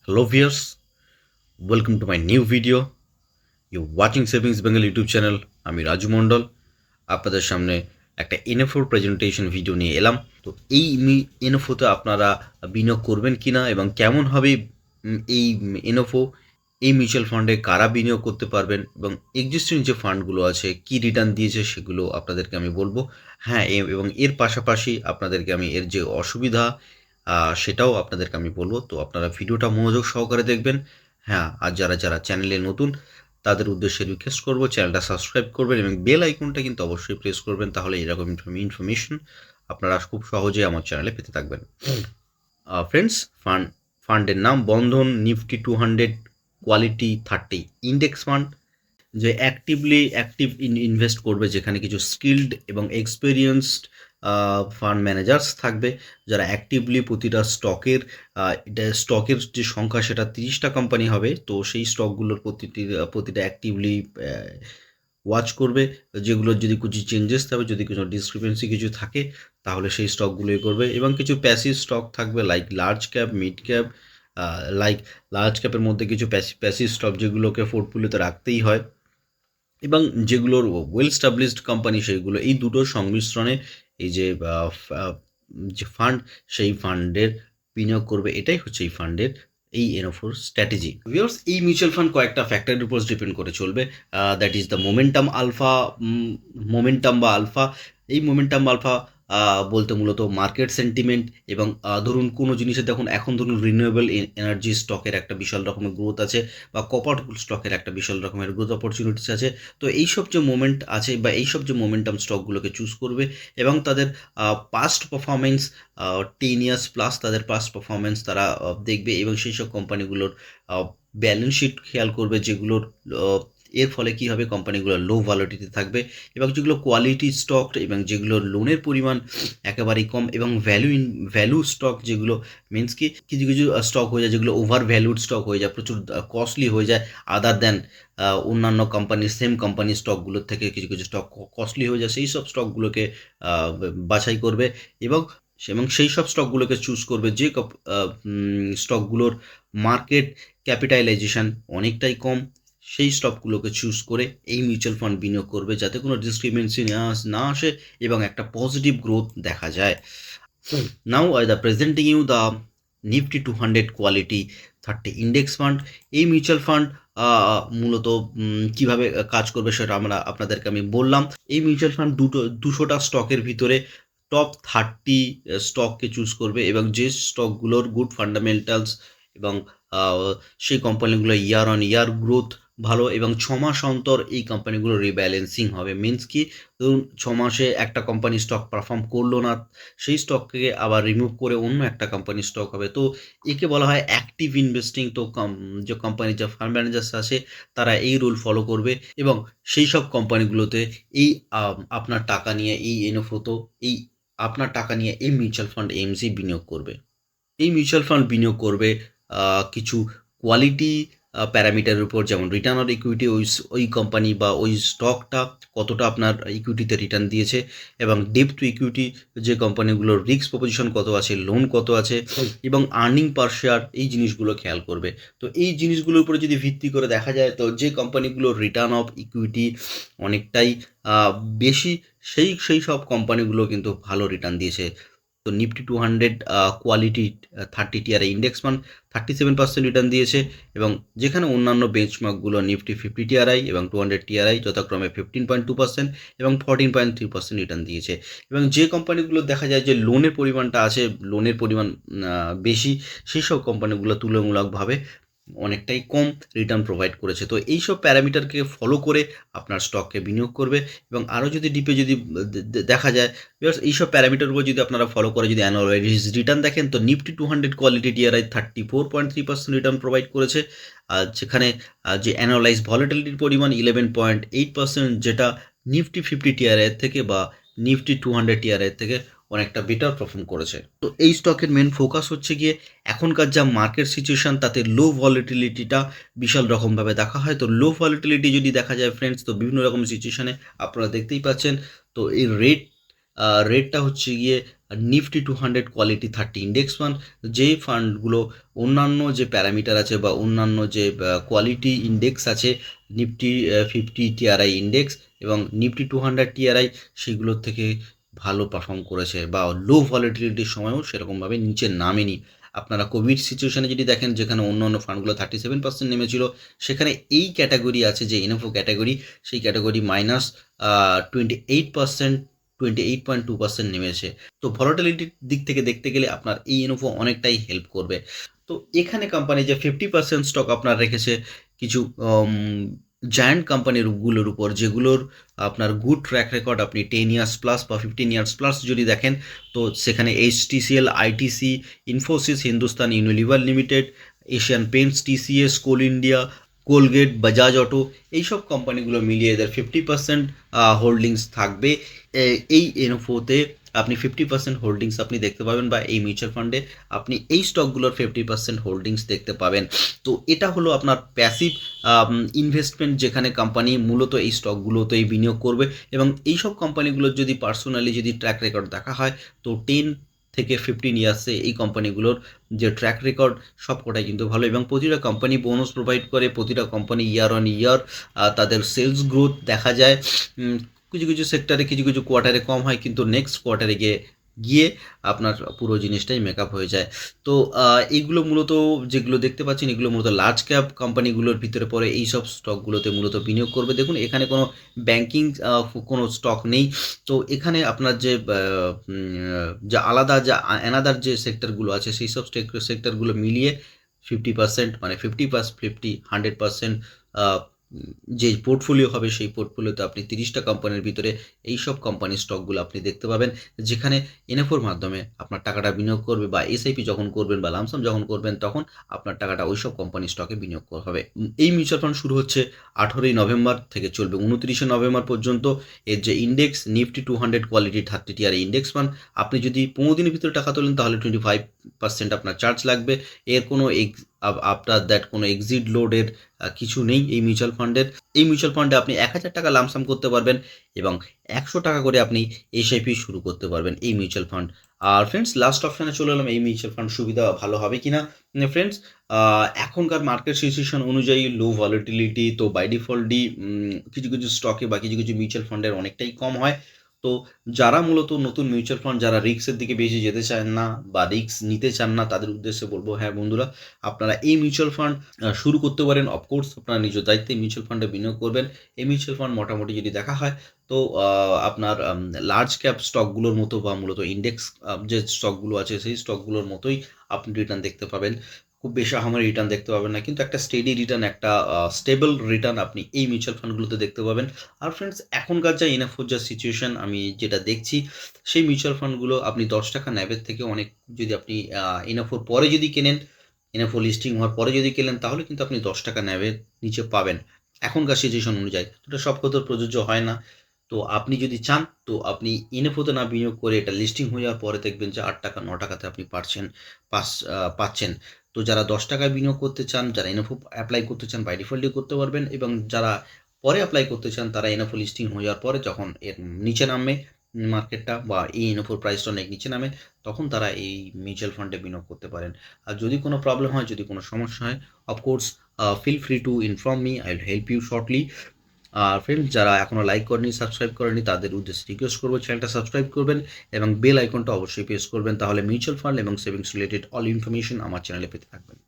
Hello viewers, welcome to my new video. You're watching Savings Bengal YouTube channel. আমি রাজু মণ্ডল আপনাদের সামনে একটা এনএফওর presentation video নিয়ে এলাম। তো এই এনএফওতে আপনারা বিনিয়োগ করবেন কিনা এবং কেমন হবে এই এনএফও, এই মিউচুয়াল ফান্ডে কারা বিনিয়োগ করতে পারবেন এবং এক্সিস্টিং যে ফান্ডগুলো আছে কি রিটার্ন দিয়েছে সেগুলো আপনাদেরকে আমি বলবো। হ্যাঁ, এবং এর পাশাপাশি আপনাদেরকে আমি এর যে অসুবিধা সেটাও আপনাদেরকে আমি বলবো। তো আপনারা ভিডিওটা মনোযোগ সহকারে দেখবেন। হ্যাঁ, আর যারা যারা চ্যানেলে নতুন তাদের উদ্দেশ্যে রিকোয়েস্ট করবো চ্যানেলটা সাবস্ক্রাইব করবেন এবং বেল আইকনটা কিন্তু অবশ্যই প্রেস করবেন, তাহলে এরকম ইনফরমেশন আপনারা খুব সহজেই আমার চ্যানেলে পেতে থাকবেন। ফ্রেন্ডস, ফান্ডের নাম বন্ধন নিফটি 200 কোয়ালিটি 30 ইন্ডেক্স ফান্ড, যে অ্যাক্টিভ ইনভেস্ট করবে, যেখানে কিছু স্কিল্ড এবং এক্সপিরিয়েন্সড ফান্ড ম্যানেজার্স থাকবে, যারা অ্যাক্টিভলি প্রতিটা স্টকের যে সংখ্যা সেটা 30টা কোম্পানি হবে। তো সেই স্টকগুলোর প্রতিটা অ্যাক্টিভলি ওয়াচ করবে, যেগুলোর যদি কিছু চেঞ্জেস থাকে, যদি কিছু ডিসক্রিপেন্সি কিছু থাকে, তাহলে সেই স্টকগুলোই করবে। এবং কিছু প্যাসিভ স্টক থাকবে like large cap, mid cap, large ক্যাপের মধ্যে কিছু প্যাসিভ স্টক যেগুলোকে পোর্টফোলিওতে রাখতেই হয়, এবং যেগুলোর ওয়েল স্টাবলিশড কোম্পানি সেইগুলো। এই দুটোর সংমিশ্রণে এই যে ফান্ড, সেই ফান্ডের বিনিয়োগ করবে। এটাই হচ্ছে এই ফান্ডের এই এনএফওর স্ট্র্যাটেজি। ভিউয়ার্স, এই মিউচুয়াল ফান্ড কয়েকটা ফ্যাক্টরের উপর ডিপেন্ড করে চলবে। দ্যাট ইজ দ্য মোমেন্টাম বা আলফা। এই মোমেন্টাম আলফা বলতে মূলত মার্কেট সেন্টিমেন্ট, এবং ধরুন কোনো জিনিসের এখন ধরুন রিনিউয়েবল এনার্জি স্টকের একটা বিশাল রকমের গ্রোথ আছে, বা কপার স্টকের একটা বিশাল রকমের গ্রোথ অপরচুনিটিস আছে। তো এইসব যে মোমেন্ট আছে বা এইসব যে মোমেন্টাম স্টকগুলোকে চুজ করবে, এবং তাদের পাস্ট পারফরমেন্স 10 ইয়ার্স প্লাস তাদের পাস্ট পারফরমেন্স তারা দেখবে, এবং সেই সব কোম্পানিগুলোর ব্যালেন্স শিট খেয়াল করবে, যেগুলোর এর ফলে কী হবে, কোম্পানিগুলো লো ভ্যালিডিটি থাকবে, এবং যেগুলো কোয়ালিটি স্টক এবং যেগুলোর লোনের পরিমাণ একেবারেই কম, এবং ভ্যালু স্টক যেগুলো মিনস কি কিছু কিছু স্টক হয়ে যায় যেগুলো ওভার ভ্যালুড স্টক হয়ে যায়, প্রচুর কস্টলি হয়ে যায়, আদার দ্যান অন্যান্য কোম্পানির সেম কোম্পানির স্টকগুলোর থেকে কিছু কিছু স্টক কস্টলি হয়ে যায়, সেই সব স্টকগুলোকে বাছাই করবে, এবং সেই সব স্টকগুলোকে চুজ করবে যে স্টকগুলোর মার্কেট ক্যাপিটালাইজেশন অনেকটাই কম। সেই স্টকগুলোকে চুজ করে এই মিউচুয়াল ফান্ড বিনিয়োগ করবে, যাতে কোনো ডিসক্রিমিনেন্সি না আসে এবং একটা পজিটিভ গ্রোথ দেখা যায়। Now presenting you the Nifty 200 quality 30 index fund. এই মিউচুয়াল ফান্ড মূলত কিভাবে কাজ করবে সেটা আপনাদেরকে আমি বললাম। এই মিউচুয়াল ফান্ড 200টা স্টকের ভিতরে টপ 30 স্টককে চুজ করবে, এবং যে স্টকগুলোর গুড ফান্ডামেন্টালস এবং সেই কোম্পানিগুলো ইয়ার অন ইয়ার গ্রোথ ভালো, এবং 6 মাস অন্তর এই কোম্পানিগুলো রিব্যালেন্সিং হবে। মিনস কি, ধরুন 6 মাসে একটা কোম্পানি স্টক পারফর্ম করলো না, সেই স্টককে আবার রিমুভ করে অন্য একটা কোম্পানির স্টক হবে। তো একে বলা হয় অ্যাক্টিভ ইনভেস্টিং। তো যে কোম্পানির যে ফান্ড ম্যানেজার্স আছে তারা এই রুল ফলো করবে, এবং সেই সব কোম্পানিগুলোতে এই আপনার টাকা নিয়ে এই এনএফও, এই আপনার টাকা নিয়ে এই মিউচুয়াল ফান্ড এমসি বিনিয়োগ করবে। এই মিউচুয়াল ফান্ড বিনিয়োগ করবে কিছু কোয়ালিটি প্যারামিটারের উপর, যেমন রিটার্ন অন ইকুইটি, ওই কোম্পানি বা ওই স্টকটা কতটা আপনার ইকুইটিতে রিটার্ন দিয়েছে, এবং ডেপ্থ টু ইকুইটি, যে কোম্পানিগুলোর রিস্ক প্রপোজিশন কত আছে, লোন কত আছে, এবং আর্নিং পার শেয়ার, এই জিনিসগুলো খেয়াল করবে। তো এই জিনিসগুলোর উপরে যদি ভিত্তি করে দেখা যায়, তো যে কোম্পানিগুলোর রিটার্ন অফ ইকুইটি অনেকটাই বেশি, সেই সব কোম্পানিগুলো কিন্তু ভালো রিটার্ন দিয়েছে। তো Nifty 200 quality 30 TRI index fund 37% return দিয়েছে, এবং যেখানে অন্যান্য বেঞ্চমার্কগুলো নিফটি 50 টিআরআই এবং 200 টিআরআই যথাক্রমে 15.2% এবং 14.3% রিটার্ন দিয়েছে। এবং যে কোম্পানিগুলো দেখা যায় যে লোনের পরিমাণটা আছে, লোনের পরিমাণ বেশি, সেই সব কোম্পানিগুলো তুলনামূলকভাবে অনেকটাই কম রিটার্ন প্রোভাইড করেছে। তো এইসব প্যারামিটারকে ফলো করে আপনার স্টককে বিনিয়োগ করবে, এবং আরও যদি ডিপে যদি দেখা যায়, এইসব প্যারামিটার উপর যদি আপনারা ফলো করে যদি অ্যানুয়ালাইজ রিটার্ন দেখেন, তো Nifty 200 quality TRI 34.3% return provide করেছে, আর যেখানে যে অ্যানুয়ালাইজ ভলাটিলিটির পরিমাণ 11.8%, যেটা নিফটি 50 টিআরআই থেকে বা নিফটি 200 টিআরআই থেকে অনেকটা বেটার পারফর্ম করেছে। তো এই স্টকের মেন ফোকাস হচ্ছে গিয়ে এখনকার যা মার্কেট সিচুয়েশান, তাতে লো ভলিটিলিটিটা বিশাল রকমভাবে দেখা হয়। তো লো ভলিটিলিটি যদি দেখা যায় ফ্রেন্ডস, তো বিভিন্ন রকম সিচুয়েশানে আপনারা দেখতেই পাচ্ছেন। তো এই রেটটা হচ্ছে গিয়ে নিফটি 200 কোয়ালিটি 30 ইন্ডেক্স ফান্ড, যে ফান্ডগুলো অন্যান্য যে প্যারামিটার আছে বা অন্যান্য যে কোয়ালিটি ইন্ডেক্স আছে, নিফটি 50 টিআরআই ইন্ডেক্স এবং নিফটি 200 টিআরআই, সেগুলোর থেকে ভালো পারফর্ম করেছে বা লো ভলিটিলিটির সময়ও সেরকমভাবে নিচে নামেনি। আপনারা কোভিড সিচুয়েশনে যদি দেখেন, যেখানে অন্য অন্য ফান্ডগুলো 37% নেমেছিল, সেখানে এই ক্যাটাগরি আছে যে এনএফও ক্যাটাগরি, সেই ক্যাটাগরি মাইনাস 28%, 28.2% নেমেছে। তো ভলাটিলিটির দিক থেকে দেখতে গেলে আপনার এই এনএফও অনেকটাই হেল্প করবে। তো এখানে কোম্পানি যে 50% স্টক আপনার রেখেছে কিছু জায়ান্ট কোম্পানিগুলোর উপর, যেগুলোর আপনার গুড ট্র্যাক রেকর্ড, আপনি 10 ইয়ার্স প্লাস বা 15 ইয়ার্স প্লাস যদি দেখেন, তো সেখানে HTCL, ITC, Infosys, Hindustan Unilever limited, Asian Paints, TCS, Coal India, Colgate, Bajaj Auto, এইসব কোম্পানিগুলো মিলিয়ে এদের 50% হোল্ডিংস থাকবে। এই এনএফওতে আপনি 50% হোল্ডিংস আপনি দেখতে পাবেন, বা এই মিউচুয়াল ফান্ডে আপনি এই স্টকগুলোর 50% হোল্ডিংস দেখতে পাবেন। তো এটা হলো আপনার প্যাসিভ ইনভেস্টমেন্ট, যেখানে কোম্পানি মূলত এই স্টকগুলোতেই বিনিয়োগ করবে। এবং এইসব কোম্পানিগুলোর যদি পার্সোনালি যদি ট্র্যাক রেকর্ড দেখা হয়, তো 10 থেকে 15 ইয়ার্সে এই কোম্পানিগুলোর যে ট্র্যাক রেকর্ড সবকটাই কিন্তু ভালো, এবং প্রতিটা কোম্পানি বোনাস প্রোভাইড করে, প্রতিটা কোম্পানি ইয়ার অন ইয়ার তাদের সেলস গ্রোথ দেখা যায়। কিছু কিছু সেক্টরে কিছু কিছু কোয়ার্টারে কম হয়, কিন্তু নেক্সট কোয়ার্টারে গিয়ে আপনার পুরো জিনিসটাই মেকআপ হয়ে যায়। তো এইগুলো মূলত যেগুলো দেখতে পাচ্ছেন, এগুলো মূলত লার্জ ক্যাপ কোম্পানিগুলোর ভিতরে পড়ে। এইসব স্টকগুলোতে মূলত বিনিয়োগ করবে। দেখুন এখানে কোনো ব্যাংকিং কোনো স্টক নেই। তো এখানে আপনার যে যা আলাদা যা অ্যানাদার যে সেক্টরগুলো আছে, সেই সব সেক্টরগুলো মিলিয়ে 50%, মানে 50, 100% যে পোর্টফোলিও হবে, সেই পোর্টফোলিওতে আপনি 30টা কোম্পানির ভিতরে এইসব কোম্পানির স্টকগুলো আপনি দেখতে পাবেন, যেখানে এনএফওর মাধ্যমে আপনার টাকাটা বিনিয়োগ করবে, বা এসআইপি যখন করবেন বা লামসাম যখন করবেন, তখন আপনার টাকাটা ওইসব কোম্পানির স্টকে বিনিয়োগ করা হবে। এই মিউচুয়াল ফান্ড শুরু হচ্ছে 18ই নভেম্বর থেকে, চলবে 29শে নভেম্বর পর্যন্ত। এর যে index Nifty 200 quality 30 TR index fund, আপনি যদি 15 দিনের ভিতরে টাকা তোলেন তাহলে 25% আপনার চার্জ লাগবে। এর কোনো আফটার দ্যাট কোনো এক্সিট লোডের কিছু নেই এই মিউচুয়াল ফান্ডের। এই মিউচুয়াল ফান্ডে আপনি 1000 টাকা লামসাম করতে পারবেন, এবং 100 টাকা করে আপনি এসআইপি শুরু করতে পারবেন এই মিউচুয়াল ফান্ড। আর ফ্রেন্ডস, লাস্ট অপশানে চলে এলাম, এই মিউচুয়াল ফান্ড সুবিধা ভালো হবে কিনা। ফ্রেন্ডস, এখনকার মার্কেট সিচুয়েশন অনুযায়ী লো ভলিটিলিটি, তো বাই ডিফল্টই কিছু কিছু স্টকে বা কিছু কিছু মিউচুয়াল ফান্ডের অনেকটাই কম হয়। তো যারা মূলত নতুন মিউচুয়াল ফান্ড, যারা রিস্কের দিকে বেশি যেতে চান না বা রিস্ক নিতে চান না, তাদের উদ্দেশ্যে বলবো, হ্যাঁ বন্ধুরা, আপনারা এই মিউচুয়াল ফান্ড শুরু করতে পারেন। অফকোর্স আপনারা নিজ দায়িত্বে মিউচুয়াল ফান্ডে বিনিয়োগ করবেন। এই মিউচুয়াল ফান্ড মোটামুটি যদি দেখা হয়, তো আপনার লার্জ ক্যাপ স্টকগুলোর মতো বা মূলত ইন্ডেক্স যে স্টকগুলো আছে, সেই স্টকগুলোর মতোই আপনি রিটার্ন দেখতে পাবেন। খুব বেশি আহামরি রিটার্ন দেখতে পাবেন না, কিন্তু একটা স্টেডি রিটার্ন, একটা স্টেবল রিটার্ন আপনি এই মিউচুয়াল ফান্ডগুলোতে দেখতে পাবেন। আর ফ্রেন্ডস, এখনকার যা এনএফওর যা সিচুয়েশন আমি যেটা দেখছি, সেই মিউচুয়াল ফান্ডগুলো আপনি 10 টাকা ন্যাবের থেকে অনেক, যদি আপনি এনএফওর পরে যদি কেনেন, এনএফও লিস্টিং হওয়ার পরে যদি কেনেন, তাহলে কিন্তু আপনি 10 টাকা ন্যাবের নিচে পাবেন এখনকার সিচুয়েশন অনুযায়ী। এটা সব ক্ষেত্রে প্রযোজ্য হয় না। তো আপনি যদি চান, তো আপনি এনএফওতে না বিনিয়োগ করে এটা লিস্টিং হয়ে যাওয়ার পরে দেখবেন যে 8 টাকা 9 টাকাতে আপনি পাচ্ছেন। তো যারা 10 টাকায় বিনিয়োগ করতে চান, যারা এনএফও অ্যাপ্লাই করতে চান, বাই ডিফল্টই করতে পারবেন। এবং যারা পরে অ্যাপ্লাই করতে চান, তারা এনএফও লিস্টিং হয়ে যাওয়ার পরে যখন এর নিচে নামবে মার্কেটটা, বা এই এনএফওর প্রাইসটা অনেক নিচে নামে, তখন তারা এই মিউচুয়াল ফান্ডে বিনিয়োগ করতে পারেন। আর যদি কোনো প্রবলেম হয়, যদি কোনো সমস্যা হয়, of course feel free to inform me, I will help you shortly. আর ফ্রেন্ডস, যারা এখনও লাইক করেনি, সাবস্ক্রাইব করেনি, তাদের উদ্দেশ্যে রিকোয়েস্ট করবো চ্যানেলটা সাবস্ক্রাইব করবেন এবং বেল আইকনটা অবশ্যই প্রেস করবেন, তাহলে মিউচুয়াল ফান্ড এবং সেভিংস রিলেটেড অল ইনফরমেশন আমার চ্যানেলে পেতে থাকবেন।